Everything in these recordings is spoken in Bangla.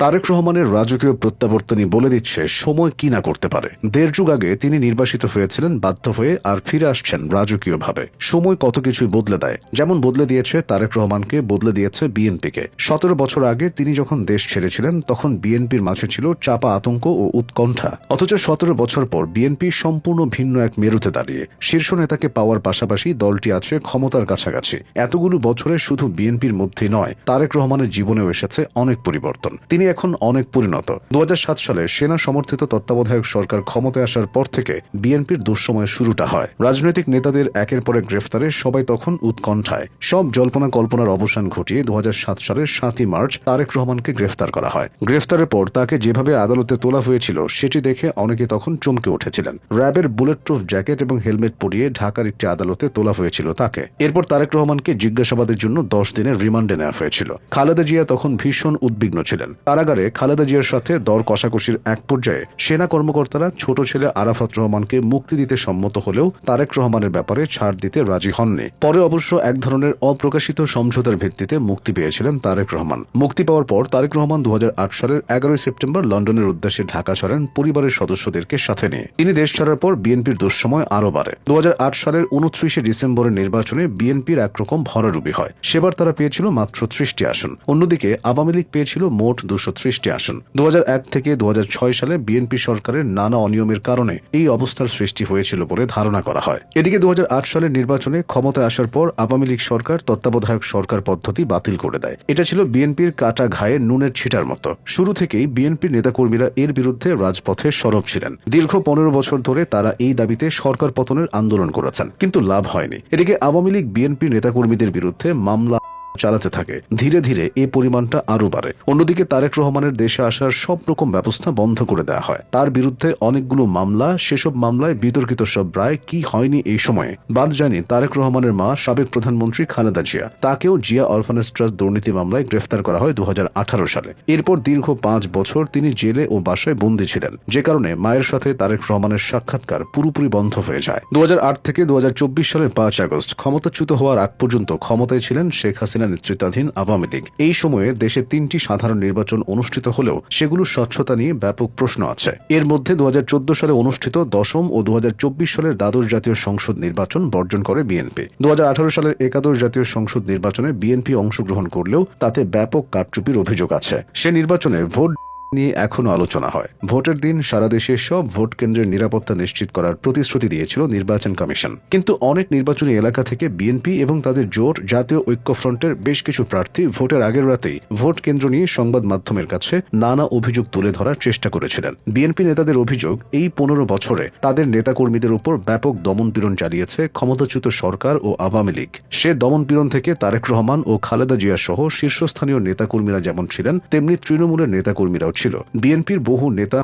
তারেক রহমানের রাজকীয় প্রত্যাবর্তনই বলে দিচ্ছে সময় কি না করতে পারে। দেড় যুগ আগে তিনি নির্বাসিত হয়েছিলেন বাধ্য হয়ে, আর ফিরে আসছেন রাজকীয়ভাবে। সময় কত কিছুই বদলে দেয়, যেমন বদলে দিয়েছে তারেক রহমানকে, বদলে দিয়েছে বিএনপিকে। 17 বছর আগে তিনি যখন দেশ ছেড়েছিলেন তখন বিএনপির মাঝে ছিল চাপা আতঙ্ক ও উৎকণ্ঠা, অথচ 17 বছর পর বিএনপি সম্পূর্ণ ভিন্ন এক মেরুতে দাঁড়িয়ে। শীর্ষ নেতাকে পাওয়ার পাশাপাশি দলটি আছে ক্ষমতার কাছাকাছি। এতগুলো বছরে শুধু বিএনপির মধ্যেই নয়, তারেক রহমানের জীবনেও এসেছে অনেক পরিবর্তন। তিনি এখন অনেক পরিণত। 2007 সালে সেনা সমর্থিত তত্ত্বাবধায়ক সরকার ক্ষমতায় আসার পর থেকে বিএনপির দুঃসময়ের শুরুটা হয়। রাজনৈতিক নেতাদের একের পর এক গ্রেফতারে সবাই তখন উৎকণ্ঠায়। সব জল্পনা কল্পনার অবসান ঘটিয়ে 2007 সালের 7ই মার্চ তারেক রহমানকে গ্রেফতার করা হয়। গ্রেফতারের পর তাকে যেভাবে আদালতে তোলা হয়েছিল সেটি দেখে অনেকে তখন চমকে উঠেছিলেন। র্যাবের বুলেট প্রুফ জ্যাকেট এবং হেলমেট পরিয়ে ঢাকার একটি আদালতে তোলা হয়েছিল তাকে। এরপর তারেক রহমানকে জিজ্ঞাসাবাদের জন্য 10 দিনের রিমান্ডে নেওয়া হয়েছিল। খালেদা জিয়া তখন ভীষণ উদ্বিগ্ন ছিলেন। কারাগারে খালেদা জিয়ার সাথে দর কষাকষির এক পর্যায়ে সেনা কর্মকর্তারা ছোট ছেলে আরাফাত রহমানকে মুক্তি দিতে সম্মত হলেও তারেক রহমানের ব্যাপারে ছাড় দিতে রাজি হননি। পরে অবশ্য এক ধরনের অপ্রকাশিত সমঝোতার ভিত্তিতে মুক্তি পেয়েছিলেন তারেক রহমান। মুক্তি পাওয়ার পর তারেক রহমান 2008 সালের 11 সেপ্টেম্বর লন্ডনের উদ্দেশ্যে ঢাকা ছাড়েন পরিবারের সদস্যদেরকে সাথে নিয়ে। তিনি দেশ ছাড়ার পর বিএনপির দুঃসময় আরও বাড়ে। 2008 সালের 29 ডিসেম্বরের নির্বাচনে বিএনপির একরকম ভরাডুবি হয়। সেবার তারা পেয়েছিল মাত্র 30টি আসন। অন্যদিকে আওয়ামী লীগ পেয়েছিল মোট 230টি আসন। 2001 থেকে 2006 সালে বিএনপি সরকারের নানা অনিয়মের কারণে এই অবস্থার সৃষ্টি হয়েছিল বলে ধারণা করা হয়। এদিকে 2008 সালের নির্বাচনে ক্ষমতায় আসার পর আওয়ামী লীগ সরকার তত্ত্বাবধায়ক সরকার পদ্ধতি বাতিল করে দেয়। এটা ছিল বিএনপির কাটা ঘায়ে নুনের ছিটার মতো। শুরু থেকেই বিএনপির নেতাকর্মীরা এর বিরুদ্ধে রাজপথে সরব ছিলেন। দীর্ঘ 15 বছর ধরে তারা এই দাবিতে সরকার পতনের আন্দোলন করেছেন, কিন্তু লাভ হয়নি। এদিকে আওয়ামী লীগ বিএনপির নেতাকর্মীদের বিরুদ্ধে মামলা চালাতে থাকে। ধীরে ধীরে এই পরিমাণটা আরও বাড়ে। অন্যদিকে তারেক রহমানের দেশে আসার সব রকম ব্যবস্থা বন্ধ করে দেওয়া হয়। তার বিরুদ্ধে অনেকগুলো মামলা, সেসব মামলায় বিতর্কিত সব রায় কি হয়নি এই সময়ে। বাদ যায়নি তারেক রহমানের মা সাবেক প্রধানমন্ত্রী খালেদা জিয়া। তাকেও জিয়া অরফানেজ ট্রাস্ট দুর্নীতি মামলায় গ্রেফতার করা হয় 2018 সালে। এরপর দীর্ঘ 5 বছর তিনি জেলে ও বাসায় বন্দী ছিলেন, যে কারণে মায়ের সাথে তারেক রহমানের সাক্ষাৎকার পুরোপুরি বন্ধ হয়ে যায়। 2008 থেকে 2024 সালের 5 আগস্ট ক্ষমতাচ্যুত হওয়ার আগ পর্যন্ত ক্ষমতায় ছিলেন শেখ হাসিনা নেতৃত্বাধীন আওয়ামী লীগ। এই সময়ে দেশে 3টি সাধারণ নির্বাচন অনুষ্ঠিত হলেও সেগুলোর স্বচ্ছতা নিয়ে ব্যাপক প্রশ্ন আছে। এর মধ্যে 2014 সালে অনুষ্ঠিত 10ম ও 2024 সালের দ্বাদশ জাতীয় সংসদ নির্বাচন বর্জন করে বিএনপি। 2018 সালের একাদশ জাতীয় সংসদ নির্বাচনে বিএনপি অংশগ্রহণ করলেও তাতে ব্যাপক কারচুপির অভিযোগ আছে। সে নির্বাচনে ভোট নিয়ে এখনো আলোচনা হয়। ভোটের দিন সারা দেশে সব ভোট কেন্দ্রের নিরাপত্তা নিশ্চিত করার প্রতিশ্রুতি দিয়েছিল নির্বাচন কমিশন, কিন্তু অনেক নির্বাচনী এলাকা থেকে বিএনপি এবং তাদের জোট জাতীয় ঐক্যফ্রন্টের বেশ কিছু প্রার্থী ভোটের আগের রাতেই ভোট কেন্দ্র নিয়ে সংবাদ মাধ্যমের কাছে নানা অভিযোগ তুলে ধরার চেষ্টা করেছিলেন। বিএনপি নেতাদের অভিযোগ, এই 15 বছরে তাদের নেতাকর্মীদের উপর ব্যাপক দমনপীড়ন চালিয়েছে ক্ষমতাচ্যুত সরকার ও আওয়ামী লীগ। সে দমনপীড়ন থেকে তারেক রহমান ও খালেদা জিয়া সহ শীর্ষস্থানীয় নেতাকর্মীরা যেমন ছিলেন, তেমনি তৃণমূলের নেতাকর্মীরাও ছিল। বিএনপির বহু নেতা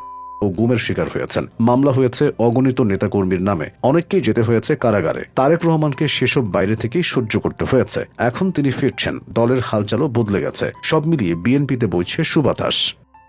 ও গুমের শিকার হয়েছেন। মামলা হয়েছে অগণিত নেতাকর্মীর নামে। অনেককেই যেতে হয়েছে কারাগারে। তারেক রহমানকে সেসব বাইরে থেকেই সহ্য করতে হয়েছে। এখন তিনি ফিরছেন, দলের হালচালও বদলে গেছে। সব মিলিয়ে বিএনপিতে বইছে সুবাতাস।